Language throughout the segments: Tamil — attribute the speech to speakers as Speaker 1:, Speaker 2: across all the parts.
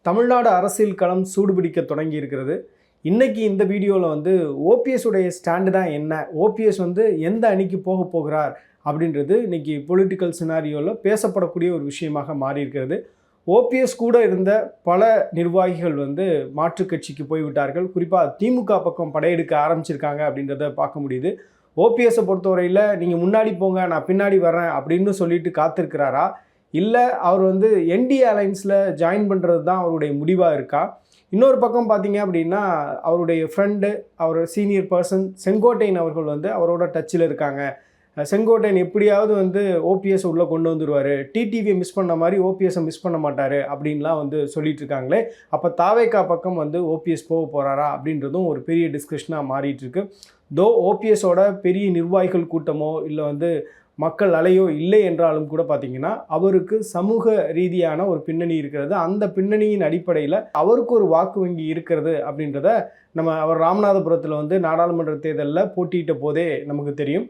Speaker 1: தமிழ்நாடு அரசியல் களம் சூடுபிடிக்க தொடங்கி இருக்கிறது. இன்னைக்கு இந்த வீடியோவில் வந்து ஓபிஎஸ் உடைய ஸ்டாண்டு தான் என்ன, ஓபிஎஸ் வந்து எந்த அணிக்கு போக போகிறார் அப்படின்றது இன்னைக்கு பொலிட்டிக்கல் சினாரியோவில் பேசப்படக்கூடிய ஒரு விஷயமாக மாறி இருக்கிறது. ஓபிஎஸ் கூட இருந்த பல நிர்வாகிகள் வந்து மாற்றுக் கட்சிக்கு போய்விட்டார்கள். குறிப்பாக திமுக பக்கம் படையெடுக்க ஆரம்பிச்சிருக்காங்க அப்படின்றத பார்க்க முடியுது. ஓபிஎஸை பொறுத்தவரையில் நீங்கள் முன்னாடி போங்க, நான் பின்னாடி வரேன் அப்படின்னு சொல்லிட்டு காத்திருக்கிறாரா, இல்லை அவர் வந்து என்டிஏ அலைன்ஸில் ஜாயின் பண்ணுறது தான் அவருடைய முடிவாக இருக்கா? இன்னொரு பக்கம் பார்த்தீங்க அப்படின்னா அவருடைய ஃப்ரெண்டு, அவர் சீனியர் பர்சன் செங்கோட்டையன் அவர்கள் வந்து அவரோட டச்சில் இருக்காங்க. செங்கோட்டையன் எப்படியாவது வந்து ஓபிஎஸ் உள்ளே கொண்டு வந்துடுவார், டிடிவியை மிஸ் பண்ண மாதிரி ஓபிஎஸை மிஸ் பண்ண மாட்டார் அப்படின்லாம் வந்து சொல்லிட்டு இருக்காங்களே. அப்போ தாவேகா பக்கம் வந்து ஓபிஎஸ் போக போகிறாரா அப்படின்றதும் ஒரு பெரிய டிஸ்கஷனாக மாறிட்டுருக்கு. தோ ஓபிஎஸோட பெரிய நிர்வாகிகள் கூட்டமோ இல்லை வந்து மக்கள் அலையோ இல்லை என்றாலும் கூட பார்த்திங்கன்னா அவருக்கு சமூக ரீதியான ஒரு பின்னணி இருக்கிறது. அந்த பின்னணியின் அடிப்படையில் அவருக்கு ஒரு வாக்கு வங்கி இருக்கிறது அப்படின்றத அவர் ராமநாதபுரத்தில் வந்து நாடாளுமன்ற தேர்தலில் போட்டியிட்ட போதே நமக்கு தெரியும்.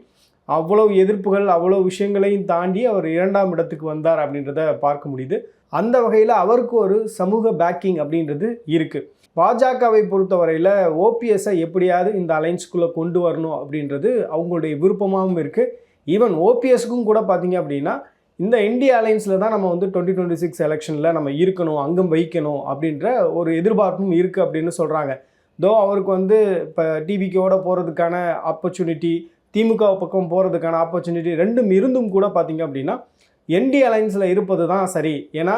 Speaker 1: அவ்வளவு எதிர்ப்புகள், அவ்வளோ விஷயங்களையும் தாண்டி அவர் 2ஆம் இடத்துக்கு வந்தார் அப்படின்றத பார்க்க முடியுது. அந்த வகையில் அவருக்கு ஒரு சமூக பேக்கிங் அப்படின்றது இருக்குது. பாஜகவை பொறுத்தவரையில் ஓபிஎஸ்ஸை எப்படியாவது இந்த அலைன்ஸ்குள்ளே கொண்டு வரணும் அப்படின்றது அவங்களுடைய விருப்பமாகவும் இருக்குது. ஈவன் ஓபிஎஸ்க்கும் கூட பார்த்தீங்க அப்படின்னா இந்த இந்தியா அலைன்ஸில் தான் நம்ம வந்து 2026 எலெக்ஷனில் நம்ம இருக்கணும், அங்கம் வைக்கணும் அப்படின்ற ஒரு எதிர்பார்ப்பும் இருக்குது அப்படின்னு சொல்கிறாங்க. தோ அவருக்கு வந்து இப்போ டிவிக்கோட போகிறதுக்கான ஆப்பர்ச்சுனிட்டி, திமுக பக்கம் போகிறதுக்கான ஆப்பர்ச்சுனிட்டி ரெண்டும் இருந்தும் கூட பார்த்தீங்க அப்படின்னா என்டிஏ அலைன்ஸில் இருப்பது தான் சரி. ஏன்னா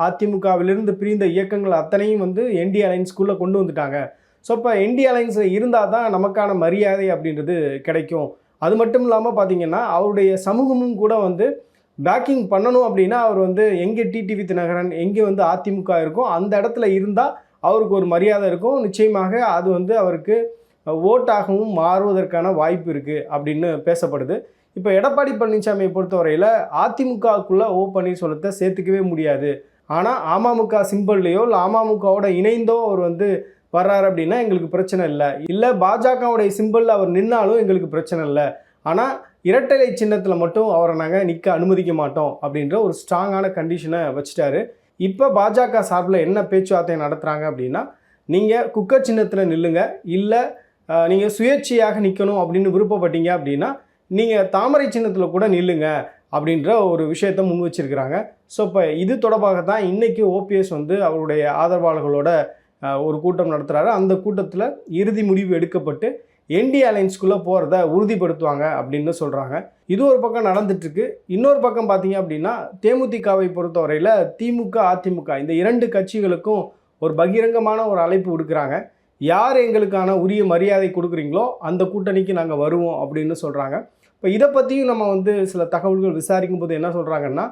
Speaker 1: அதிமுகவிலிருந்து பிரிந்த இயக்கங்கள் அத்தனையும் வந்து என்டிஏ அலைன்ஸ்குள்ளே கொண்டு வந்துட்டாங்க. ஸோ இப்போ என்டிஏ அலைன்ஸில் இருந்தால் தான் நமக்கான மரியாதை அப்படின்றது கிடைக்கும். அது மட்டும் இல்லாமல் பார்த்தீங்கன்னா அவருடைய சமூகமும் கூட வந்து பேக்கிங் பண்ணணும் அப்படின்னா அவர் வந்து எங்கே டிடிவி தினகரன், எங்கே வந்து அதிமுக இருக்கும் அந்த இடத்துல இருந்தால் அவருக்கு ஒரு மரியாதை இருக்கும். நிச்சயமாக அது வந்து அவருக்கு ஓட்டாகவும் மாறுவதற்கான வாய்ப்பு இருக்குது அப்படின்னு பேசப்படுது. இப்போ எடப்பாடி பழனிசாமியை பொறுத்தவரையில் அதிமுகவுக்குள்ளே பன்னீர்செல்வத்தை சேர்த்துக்கவே முடியாது. ஆனால் அமமுக சிம்பிள்லையோ இல்லை அமமுகவோட இணைந்தோ அவர் வந்து வர்றாரு அப்படின்னா எங்களுக்கு பிரச்சனை இல்லை பாஜகவுடைய சிம்பிளில் அவர் நின்னாலும் எங்களுக்கு பிரச்சனை இல்லை. ஆனால் இரட்டை சின்னத்தில் மட்டும் அவரை நாங்கள் நிற்க அனுமதிக்க மாட்டோம் அப்படின்ற ஒரு ஸ்ட்ராங்கான கண்டிஷனை வச்சுட்டாரு. இப்போ பாஜக சார்பில் என்ன பேச்சுவார்த்தை நடத்துகிறாங்க அப்படின்னா, நீங்கள் குக்கர் சின்னத்தில் நில்லுங்க, இல்லை நீங்கள் சுயேட்சையாக நிற்கணும் அப்படின்னு விருப்பப்பட்டீங்க அப்படின்னா நீங்கள் தாமரை சின்னத்தில் கூட நில்லுங்க அப்படின்ற ஒரு விஷயத்தை முன் வச்சிருக்கிறாங்க. ஸோ இப்போ இது தொடர்பாக தான் இன்றைக்கி ஓபிஎஸ் வந்து அவருடைய ஆதரவாளர்களோட ஒரு கூட்டம் நடத்துகிறாரு. அந்த கூட்டத்தில் இறுதி முடிவு எடுக்கப்பட்டு என்டிஏ அலைன்ஸ்குள்ளே போகிறத உறுதிப்படுத்துவாங்க அப்படின்னு சொல்கிறாங்க. இது ஒரு பக்கம் நடந்துட்டுருக்கு. இன்னொரு பக்கம் பார்த்தீங்க அப்படின்னா தேமுதிகவை பொறுத்தவரையில் திமுக அதிமுக இந்த 2 கட்சிகளுக்கும் ஒரு பகிரங்கமான ஒரு அழைப்பு விடுக்கிறாங்க. யார் எங்களுக்கான உரிய மரியாதை கொடுக்குறீங்களோ அந்த கூட்டணிக்கு நாங்கள் வருவோம் அப்படின்னு சொல்கிறாங்க. இப்போ இதை பற்றியும் நம்ம வந்து சில தகவல்கள் விசாரிக்கும் போது என்ன சொல்கிறாங்கன்னா,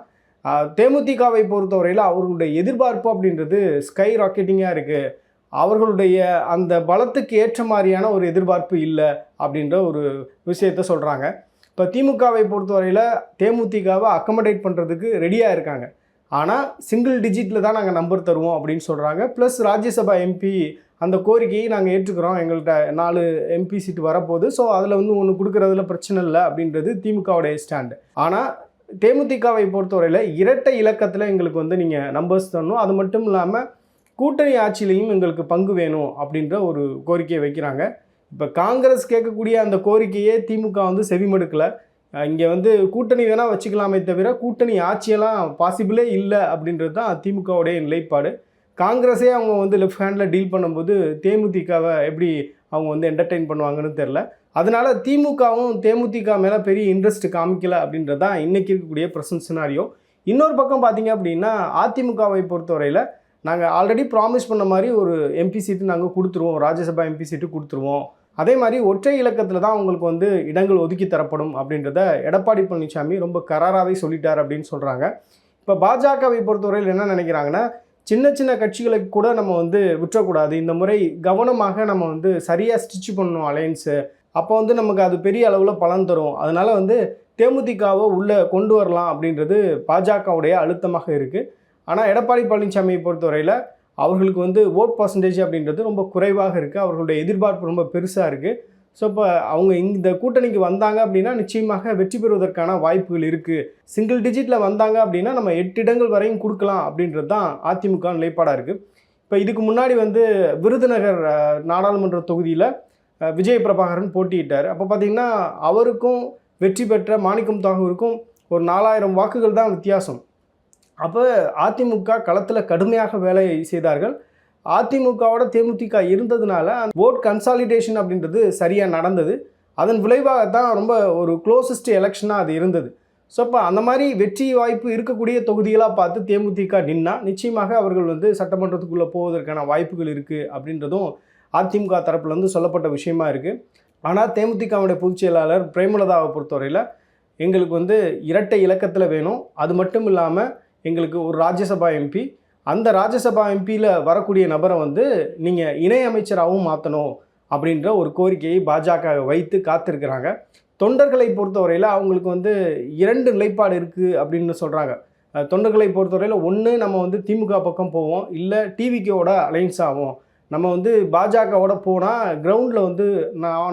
Speaker 1: தேமுதிகவை பொறுத்தவரையில் அவர்களுடைய எதிர்பார்ப்பு அப்படின்றது ஸ்கை ராக்கெட்டிங்காக இருக்குது. அவர்களுடைய அந்த பலத்துக்கு ஏற்ற மாதிரியான ஒரு எதிர்பார்ப்பு இல்லை அப்படின்ற ஒரு விஷயத்த சொல்கிறாங்க. இப்போ திமுகவை பொறுத்தவரையில் தேமுதிகவை அக்கமடேட் பண்ணுறதுக்கு ரெடியாக இருக்காங்க. ஆனால் சிங்கிள் டிஜிட்டில் தான் நாங்கள் நம்பர் தருவோம் அப்படின்னு சொல்கிறாங்க. ப்ளஸ் ராஜ்யசபா எம்பி அந்த கோரிக்கையை நாங்கள் ஏற்றுக்கிறோம், எங்கள்கிட்ட 4 எம்பி சீட்டு வரப்போகுது, ஸோ அதில் வந்து ஒன்று கொடுக்குறதுல பிரச்சனை இல்லை அப்படின்றது திமுகவுடைய ஸ்டாண்டு. ஆனால் தேமுதிகவை பொறுத்தவரையில் இரட்டை இலக்கத்தில் எங்களுக்கு வந்து நீங்கள் நம்பர்ஸ் தரணும், அது மட்டும் இல்லாமல் கூட்டணி ஆட்சியிலையும் எங்களுக்கு பங்கு வேணும் அப்படின்ற ஒரு கோரிக்கையை வைக்கிறாங்க. இப்போ காங்கிரஸ் கேட்கக்கூடிய அந்த கோரிக்கையே திமுக வந்து செவிமடுக்கலை. இங்கே வந்து கூட்டணி வேணால் வச்சுக்கலாமே தவிர கூட்டணி ஆட்சியெல்லாம் பாசிபிளே இல்லை அப்படின்றது தான் திமுகவுடைய நிலைப்பாடு. காங்கிரஸே அவங்க வந்து லெஃப்ட் ஹேண்டில் டீல் பண்ணும்போது தேமுதிகவை எப்படி அவங்க வந்து என்டர்டெயின் பண்ணுவாங்கன்னு தெரில. அதனால் திமுகவும் தேமுதிக மேலே பெரிய இன்ட்ரெஸ்ட் காமிக்கலை அப்படின்றது தான் இன்றைக்கி இருக்கக்கூடிய ப்ரெசன்ட் சினாரியோ. இன்னொரு பக்கம் பார்த்திங்க அப்படின்னா அதிமுகவை பொறுத்தவரையில் நாங்கள் ஆல்ரெடி ப்ராமிஸ் பண்ண மாதிரி ஒரு எம்பி சீட்டு நாங்கள் கொடுத்துருவோம், ராஜ்யசபா எம்பி சீட்டு கொடுத்துருவோம், அதே மாதிரி ஒற்றை இலக்கத்தில் தான் உங்களுக்கு வந்து இடங்கள் ஒதுக்கி தரப்படும் அப்படின்றத எடப்பாடி பழனிசாமி ரொம்ப கராராகவே சொல்லிட்டார் அப்படின்னு சொல்கிறாங்க. இப்போ பாஜகவை பொறுத்தவரையில் என்ன நினைக்கிறாங்கன்னா, சின்ன சின்ன கட்சிகளுக்கு கூட நம்ம வந்து விட்டுறக்கூடாது, இந்த முறை கவனமாக நம்ம வந்து சரியாக ஸ்டிச் பண்ணணும் அலையன்ஸு, அப்போ வந்து நமக்கு அது பெரிய அளவில் பலன் தரும், அதனால் வந்து தேமுதிகவை உள்ளே கொண்டு வரலாம் அப்படின்றது பாஜகவுடைய அழுத்தமாக இருக்குது. ஆனால் எடப்பாடி பழனிசாமியை பொறுத்தவரையில் அவர்களுக்கு வந்து ஓட் பர்சன்டேஜ் அப்படின்றது ரொம்ப குறைவாக இருக்குது, அவர்களுடைய எதிர்பார்ப்பு ரொம்ப பெருசாக இருக்குது. ஸோ இப்போ அவங்க இந்த கூட்டணிக்கு வந்தாங்க அப்படின்னா நிச்சயமாக வெற்றி பெறுவதற்கான வாய்ப்புகள் இருக்குது. சிங்கிள் டிஜிட்டில் வந்தாங்க அப்படின்னா நம்ம 8 இடங்கள் வரையும் கொடுக்கலாம் அப்படின்றது தான் அதிமுக நிலைப்பாடாக இருக்குது. இப்போ இதுக்கு முன்னாடி வந்து விருதுநகர் நாடாளுமன்ற தொகுதியில் விஜய் பிரபாகரன் போட்டியிட்டார். அப்போ பார்த்திங்கன்னா அவருக்கும் வெற்றி பெற்ற மாணிக்கம் தாகூருக்கும் ஒரு 4000 வாக்குகள் தான் வித்தியாசம். அப்போ அதிமுக களத்தில் கடுமையாக வேலை செய்தார்கள். அதிமுகவோட தேமுதிக இருந்ததுனால அந்த ஓட் கன்சாலிடேஷன் அப்படின்றது சரியாக நடந்தது. அதன் விளைவாக தான் ரொம்ப ஒரு க்ளோசஸ்ட் எலெக்ஷனாக அது இருந்தது. ஸோ அப்போ அந்த மாதிரி வெற்றி வாய்ப்பு இருக்கக்கூடிய தொகுதிகளாக பார்த்து தேமுதிக நின்னா நிச்சயமாக அவர்கள் வந்து சட்டமன்றத்துக்குள்ளே போவதற்கான வாய்ப்புகள் இருக்குது அப்படின்றதும் அதிமுக தரப்புலேருந்து சொல்லப்பட்ட விஷயமா இருக்குது. ஆனால் தேமுதிகவுடைய பொதுச் செயலாளர் பிரேமலதாவை பொறுத்தவரையில் எங்களுக்கு வந்து இரட்டை இலக்கத்தில் வேணும், அது மட்டும் இல்லாமல் எங்களுக்கு ஒரு ராஜ்யசபா எம்பி, அந்த ராஜ்யசபா எம்பியில் வரக்கூடிய நபரை வந்து நீங்கள் இணையமைச்சராகவும் மாற்றணும் அப்படின்ற ஒரு கோரிக்கையை பாஜக வைத்து காத்திருக்கிறாங்க. தொண்டர்களை பொறுத்தவரையில் அவங்களுக்கு வந்து 2 நிலைப்பாடு இருக்குது அப்படின்னு சொல்கிறாங்க. தொண்டர்களை பொறுத்தவரையில் ஒன்று நம்ம வந்து திமுக பக்கம் போவோம், இல்லை டிவிகேவோட அலைன்ஸ் ஆகும். நம்ம வந்து பாஜகவோட போனால் கிரவுண்டில் வந்து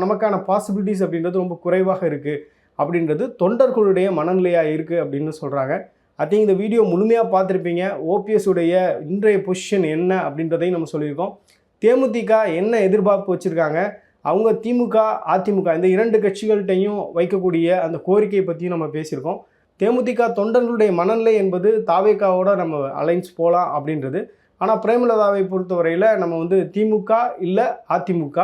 Speaker 1: நமக்கான பாசிபிலிட்டிஸ் அப்படின்றது ரொம்ப குறைவாக இருக்குது அப்படின்றது தொண்டர்களுடைய மனநிலையாக இருக்குது அப்படின்னு சொல்கிறாங்க. ஐ திங்க் இந்த வீடியோ முழுமையாக பார்த்துருப்பீங்க. ஓபிஎஸ் உடைய இன்றைய பொசிஷன் என்ன அப்படின்றதையும் நம்ம சொல்லியிருக்கோம். தேமுதிக என்ன எதிர்பார்ப்பு வச்சுருக்காங்க, அவங்க திமுக அதிமுக இந்த 2 கட்சிகள்கிட்டையும் வைக்கக்கூடிய அந்த கோரிக்கையை பற்றியும் நம்ம பேசியிருக்கோம். தேமுதிக தொண்டர்களுடைய மனநிலை என்பது தாவேகாவோட நம்ம அலைன்ஸ் போகலாம் அப்படின்றது. ஆனால் பிரேமலதாவை பொறுத்தவரையில் நம்ம வந்து திமுக இல்லை அதிமுக,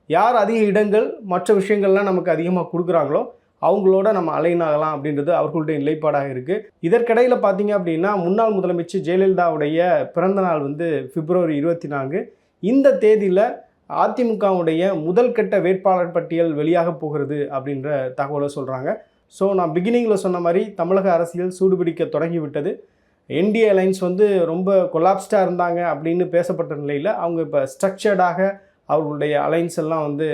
Speaker 1: யார் அதிக இடங்கள் மற்ற விஷயங்கள்லாம் நமக்கு அதிகமாக கொடுக்குறாங்களோ அவங்களோட நம்ம அலைன் ஆகலாம் அப்படின்றது அவர்களுடைய நிலைப்பாடாக இருக்குது. இதற்கிடையில் பார்த்தீங்க அப்படின்னா முன்னாள் முதலமைச்சர் ஜெயலலிதாவுடைய பிறந்தநாள் வந்து பிப்ரவரி 24. இந்த தேதியில் அதிமுகவுடைய முதல் கட்ட வேட்பாளர் பட்டியல் வெளியாக போகிறது அப்படின்ற தகவலை சொல்கிறாங்க. ஸோ நான் பிகினிங்கில் சொன்ன மாதிரி தமிழக அரசியல் சூடுபிடிக்க தொடங்கிவிட்டது. என்டிஏ அலைன்ஸ் வந்து ரொம்ப கொலாப்ஸ்டாக இருந்தாங்க அப்படின்னு பேசப்பட்ட நிலையில் அவங்க இப்போ ஸ்ட்ரக்சர்டாக அவர்களுடைய அலைன்ஸ் எல்லாம் வந்து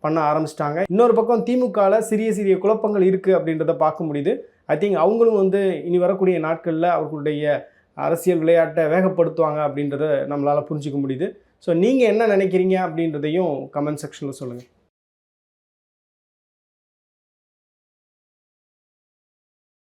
Speaker 1: பண்ண ஆரம்பிச்சிட்டாங்க. இன்னொரு பக்கம் திமுகவில் சிறிய சிறிய குழப்பங்கள் இருக்குது அப்படின்றத பார்க்க முடியுது. ஐ திங்க் அவங்களும் வந்து இனி வரக்கூடிய நாட்களில் அவர்களுடைய அரசியல் விளையாட்டை வேகப்படுத்துவாங்க அப்படின்றத நம்மளால் புரிஞ்சிக்க முடியுது. ஸோ நீங்கள் என்ன நினைக்கிறீங்க அப்படின்றதையும் கமெண்ட் செக்ஷனில் சொல்லுங்கள்.